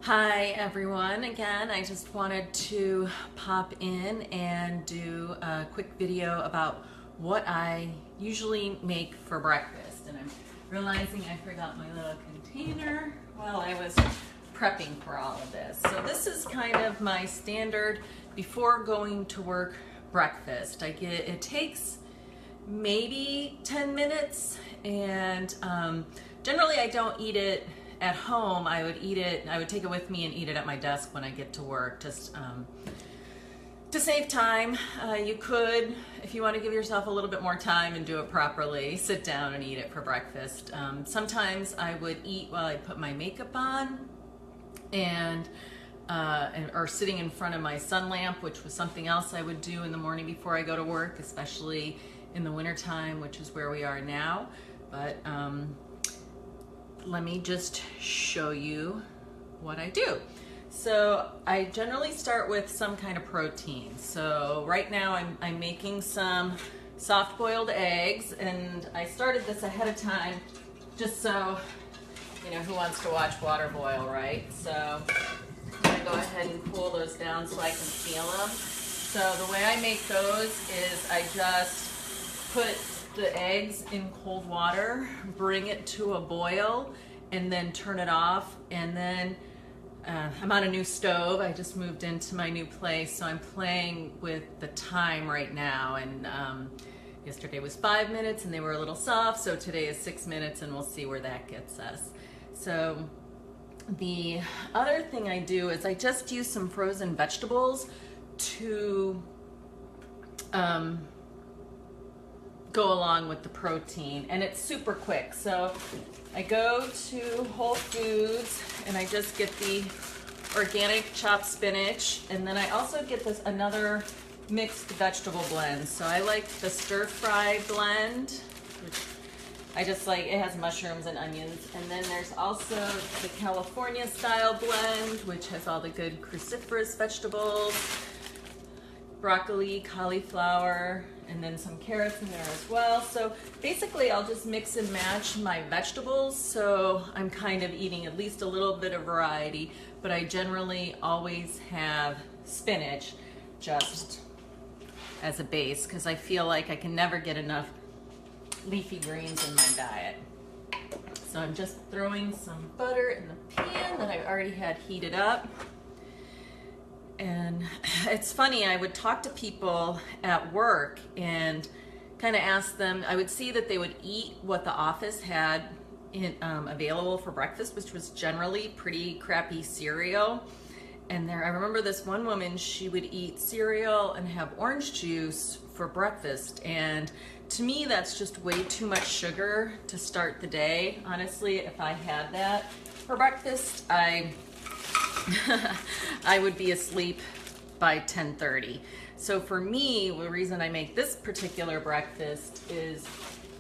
Hi everyone, again I just wanted to pop in and do a quick video about what I usually make for breakfast. And I'm realizing I forgot my little container while I was prepping for all of this. So this is kind of my standard before going to work breakfast. It takes maybe 10 minutes and generally I don't eat it at home. I would take it with me and eat it at my desk when I get to work, just to save time. You could, if you want to give yourself a little bit more time and do it properly, sit down and eat it for breakfast. Sometimes I would eat while I put my makeup on or sitting in front of my sun lamp, which was something else I would do in the morning before I go to work, especially in the wintertime, which is where we are now. But let me just show you what I do. So I generally start with some kind of protein. So right now I'm making some soft boiled eggs, and I started this ahead of time just so, you know, who wants to watch water boil, right? So I'm gonna go ahead and cool those down so I can feel them. So the way I make those is I just put the eggs in cold water, bring it to a boil, and then turn it off. And then I'm on a new stove. I just moved into my new place, so I'm playing with the time right now. And yesterday was 5 minutes and they were a little soft, so today is 6 minutes, and we'll see where that gets us. So the other thing I do is I just use some frozen vegetables to go along with the protein, and it's super quick. So I go to Whole Foods and I just get the organic chopped spinach, and then I also get this another mixed vegetable blend. So I like the stir fry blend, which I just like. It has mushrooms and onions, and then there's also the California style blend, which has all the good cruciferous vegetables, broccoli, cauliflower, and then some carrots in there as well. So basically I'll just mix and match my vegetables, so I'm kind of eating at least a little bit of variety, but I generally always have spinach just as a base, because I feel like I can never get enough leafy greens in my diet. So I'm just throwing some butter in the pan that I already had heated up. And it's funny, I would talk to people at work and kind of ask them. I would see that they would eat what the office had available for breakfast, which was generally pretty crappy cereal. And I remember this one woman, she would eat cereal and have orange juice for breakfast. And to me, that's just way too much sugar to start the day. Honestly, if I had that for breakfast, I would be asleep by 10:30. So for me, the reason I make this particular breakfast is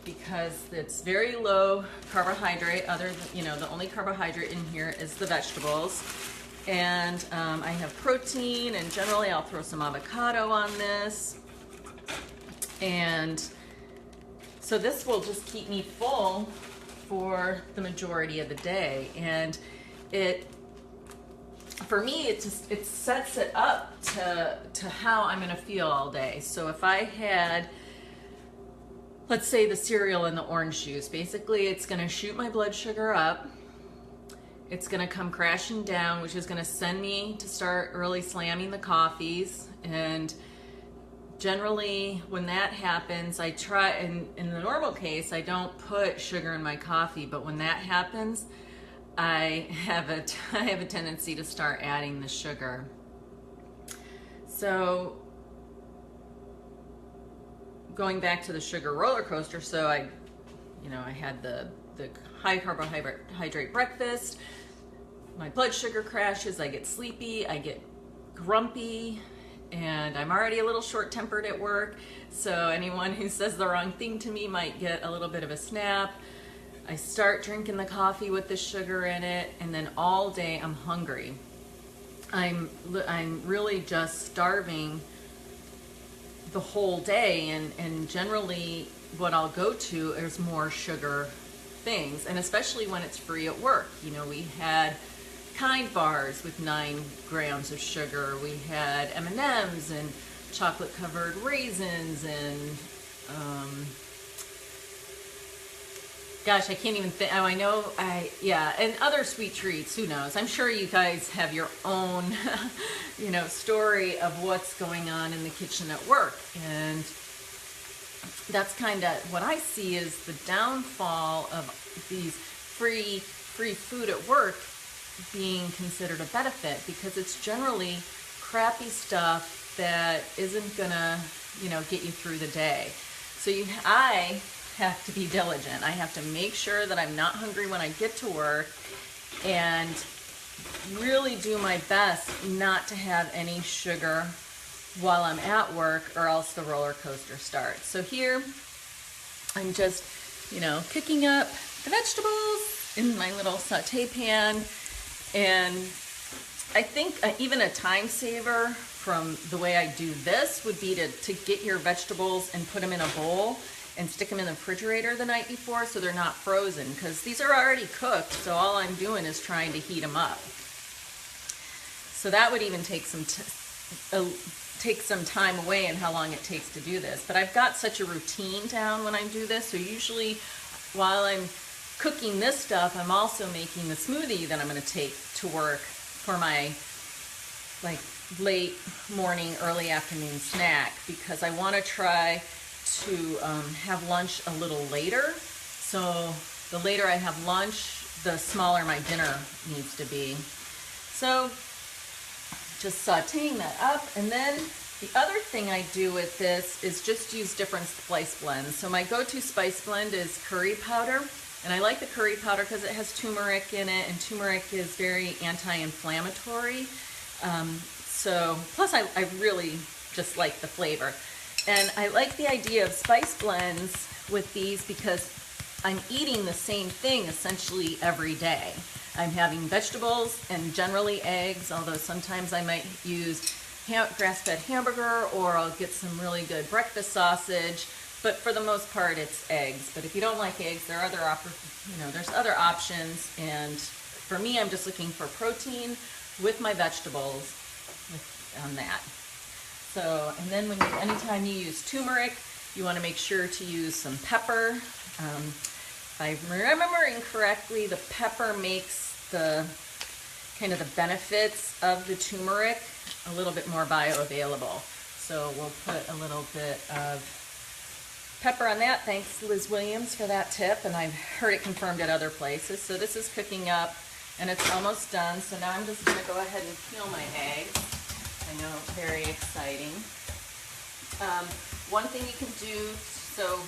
because it's very low carbohydrate. Other than, you know, the only carbohydrate in here is the vegetables. And I have protein, and generally I'll throw some avocado on this. And so this will just keep me full for the majority of the day. And for me, it sets it up to how I'm gonna feel all day. So if I had, let's say, the cereal and the orange juice, basically it's gonna shoot my blood sugar up. It's gonna come crashing down, which is gonna send me to start early slamming the coffees. And generally when that happens, I try, in the normal case, I don't put sugar in my coffee, but when that happens, I have a tendency to start adding the sugar. So going back to the sugar roller coaster, so I had the high carbohydrate breakfast, my blood sugar crashes, I get sleepy, I get grumpy, and I'm already a little short-tempered at work, so anyone who says the wrong thing to me might get a little bit of a snap. I start drinking the coffee with the sugar in it, and then all day I'm hungry. I'm really just starving the whole day, and generally what I'll go to is more sugar things, and especially when it's free at work. You know, we had Kind bars with 9 grams of sugar. We had M&Ms and chocolate covered raisins and gosh, I can't even think. Oh, I know. Yeah, and other sweet treats. Who knows? I'm sure you guys have your own, story of what's going on in the kitchen at work, and that's kind of what I see is the downfall of these free food at work being considered a benefit, because it's generally crappy stuff that isn't gonna, get you through the day. So I have to be diligent. I have to make sure that I'm not hungry when I get to work, and really do my best not to have any sugar while I'm at work, or else the roller coaster starts. So here I'm just, cooking up the vegetables in my little saute pan, and I think even a time saver from the way I do this would be to get your vegetables and put them in a bowl and stick them in the refrigerator the night before so they're not frozen, because these are already cooked, so all I'm doing is trying to heat them up. So that would even take some time away in how long it takes to do this. But I've got such a routine down when I do this, so usually while I'm cooking this stuff, I'm also making the smoothie that I'm going to take to work for my late morning, early afternoon snack, because I want to try to have lunch a little later. So the later I have lunch, the smaller my dinner needs to be. So just sauteing that up, and then the other thing I do with this is just use different spice blends. So my go-to spice blend is curry powder, and I like the curry powder because it has turmeric in it, and turmeric is very anti-inflammatory. So plus I really just like the flavor. And I like the idea of spice blends with these because I'm eating the same thing essentially every day. I'm having vegetables and generally eggs, although sometimes I might use grass-fed hamburger, or I'll get some really good breakfast sausage. But for the most part, it's eggs. But if you don't like eggs, there are there's other options. And for me, I'm just looking for protein with my vegetables on that. So, and then anytime you use turmeric, you want to make sure to use some pepper. If I'm remembering correctly, the pepper makes the kind of the benefits of the turmeric a little bit more bioavailable. So we'll put a little bit of pepper on that. Thanks, Liz Williams, for that tip, and I've heard it confirmed at other places. So this is cooking up, and it's almost done. So now I'm just going to go ahead and peel my eggs. I know, very exciting. One thing you can do, so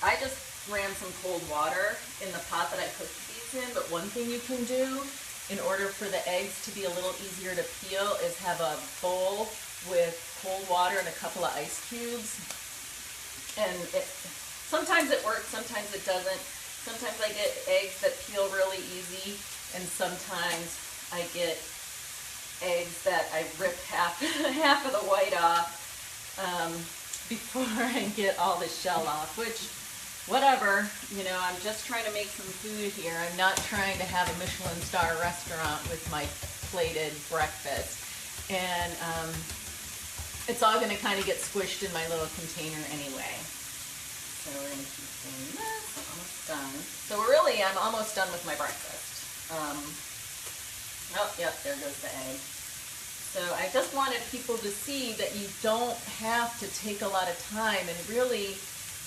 I just ran some cold water in the pot that I cooked these in, but one thing you can do in order for the eggs to be a little easier to peel is have a bowl with cold water and a couple of ice cubes. And sometimes it works, sometimes it doesn't. Sometimes I get eggs that peel really easy, and sometimes I get eggs that I rip half of the white off before I get all the shell off, which, whatever, I'm just trying to make some food here. I'm not trying to have a Michelin star restaurant with my plated breakfast. And it's all going to kind of get squished in my little container anyway. So we're going to keep doing this. Almost done. So really, I'm almost done with my breakfast. Oh, yep, there goes the egg. So I just wanted people to see that you don't have to take a lot of time, and really,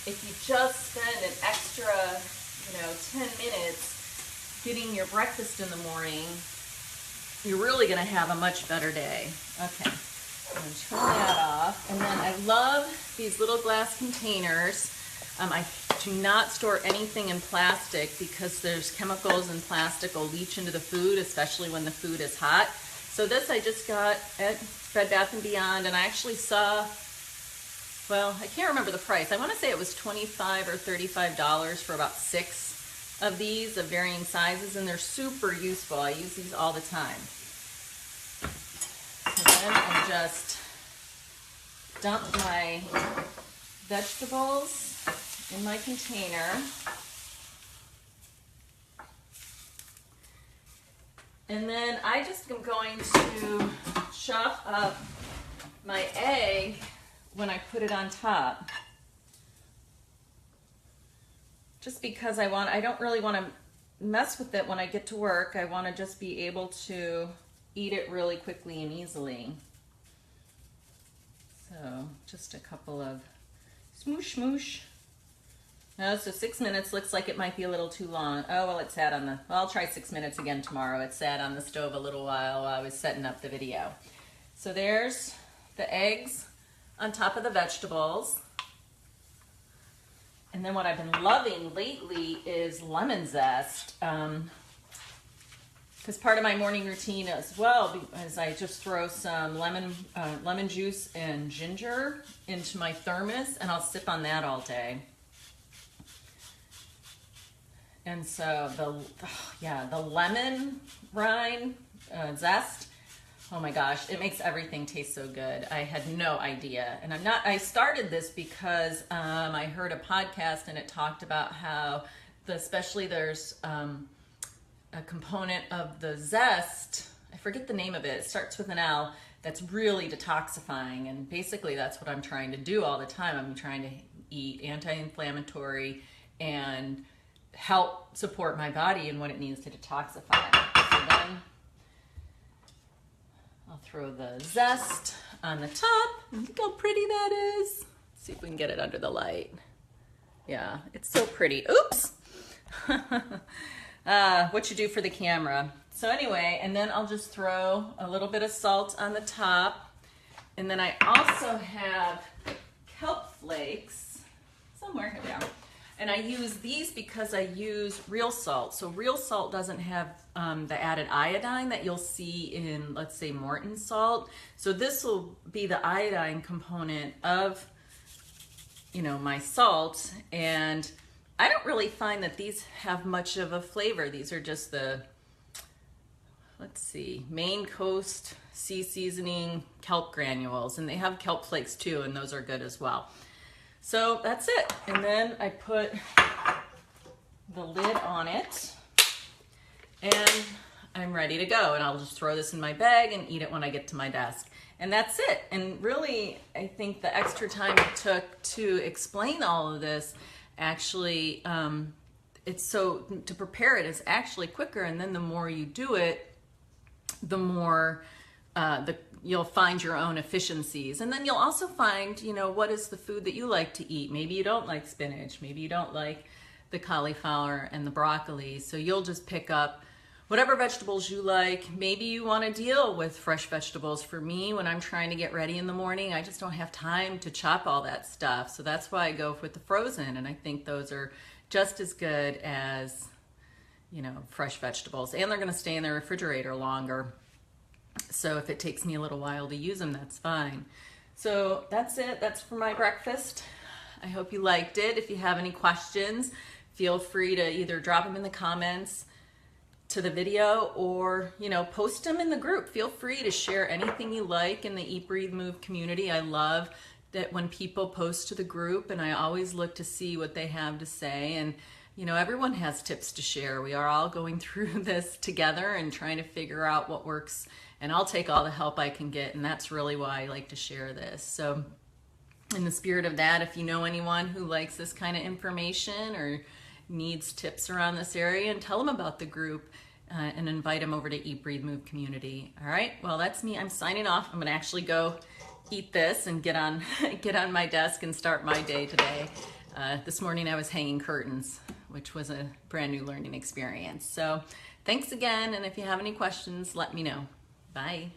if you just spend an extra, 10 minutes getting your breakfast in the morning, you're really going to have a much better day. Okay, I'm going to turn that off. And then I love these little glass containers. I do not store anything in plastic because there's chemicals in plastic will leach into the food, especially when the food is hot. So this I just got at Bed Bath & Beyond, and I actually saw, well, I can't remember the price. I want to say it was $25 or $35 for about 6 of these of varying sizes, and they're super useful. I use these all the time. So then I just dump my vegetables in my container. And then I just am going to chop up my egg when I put it on top. Just because I don't really want to mess with it when I get to work. I want to just be able to eat it really quickly and easily. So just a couple of smoosh smoosh. Oh, so 6 minutes looks like it might be a little too long. Oh, well, it sat on the, well, I'll try 6 minutes again tomorrow. It sat on the stove a little while I was setting up the video. So there's the eggs on top of the vegetables. And then what I've been loving lately is lemon zest. Because part of my morning routine as well is I just throw some lemon juice and ginger into my thermos, and I'll sip on that all day. And so the lemon rind zest, oh my gosh, it makes everything taste so good. I had no idea. And I started this because I heard a podcast and it talked about how especially there's a component of the zest, I forget the name of it, it starts with an L, that's really detoxifying. And basically that's what I'm trying to do all the time. I'm trying to eat anti-inflammatory and help support my body in what it needs to detoxify. So then I'll throw the zest on the top. Look how pretty that is. Let's see if we can get it under the light. Yeah, it's so pretty. Oops. What you do for the camera. So anyway, and then I'll just throw a little bit of salt on the top. And then I also have kelp flakes somewhere. Here they are. And I use these because I use real salt. So real salt doesn't have the added iodine that you'll see in, let's say, Morton salt. So this will be the iodine component of, my salt. And I don't really find that these have much of a flavor. These are just the, let's see, Maine Coast Sea Seasoning kelp granules. And they have kelp flakes too, and those are good as well. So that's it. And then I put the lid on it and I'm ready to go. And I'll just throw this in my bag and eat it when I get to my desk. And that's it. And really, I think the extra time it took to explain all of this, actually, to prepare it is actually quicker. And then the more you do it, the more you'll find your own efficiencies. And then you'll also find, what is the food that you like to eat. Maybe you don't like spinach. Maybe you don't like the cauliflower and the broccoli. So you'll just pick up whatever vegetables you like. Maybe you want to deal with fresh vegetables. For me, when I'm trying to get ready in the morning, I just don't have time to chop all that stuff. So that's why I go with the frozen. And I think those are just as good as, fresh vegetables. And they're going to stay in the refrigerator longer. So if it takes me a little while to use them, that's fine. So that's it. That's for my breakfast. I hope you liked it. If you have any questions, feel free to either drop them in the comments to the video or, post them in the group. Feel free to share anything you like in the Eat, Breathe, Move community. I love that when people post to the group, and I always look to see what they have to say. And everyone has tips to share. We are all going through this together and trying to figure out what works. And I'll take all the help I can get. And that's really why I like to share this. So in the spirit of that, if you know anyone who likes this kind of information or needs tips around this area, and tell them about the group and invite them over to Eat, Breathe, Move community. All right, well, that's me. I'm signing off. I'm gonna actually go eat this and get on my desk and start my day today. This morning I was hanging curtains, which was a brand new learning experience. So thanks again, and if you have any questions, let me know. Bye.